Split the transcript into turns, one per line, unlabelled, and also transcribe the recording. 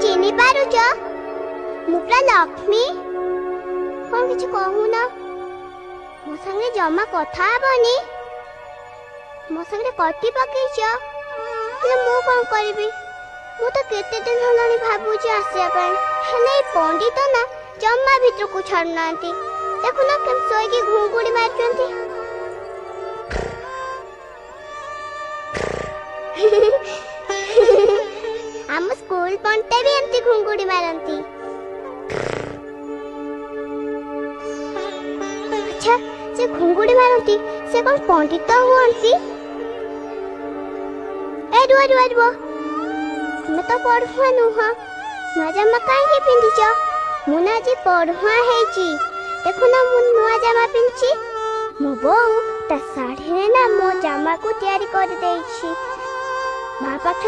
चिनी पारुच मु पूरा लक्ष्मी कौन किसी कहून मो संगे जमा कथा हेबनी मो संगे कटी पकईच मु कौन करी मु तो केते दिन हलानी भाबुची आसिया पई हेले पंडित ना जमा भीतर को छाड़ना देखुना केम सोईकी घुंगुड़ी मारचंती हम स्कूल पंटे भी एमती घुंगुड़ी मारंती। अच्छा से घुंगुड़ी मारंती से कौन पंडित हुअंती ए रुआ रुआ रुआ मैं तो पढ़ुआ नुह नुआ जामा कहीं पिंधिच मुना जी पढ़ुआ हेची देखुना मु नुआ जामा पिंची मो बो ता साड़ी रे ना मो जामा को तैयारी कर देइछि मां पाखे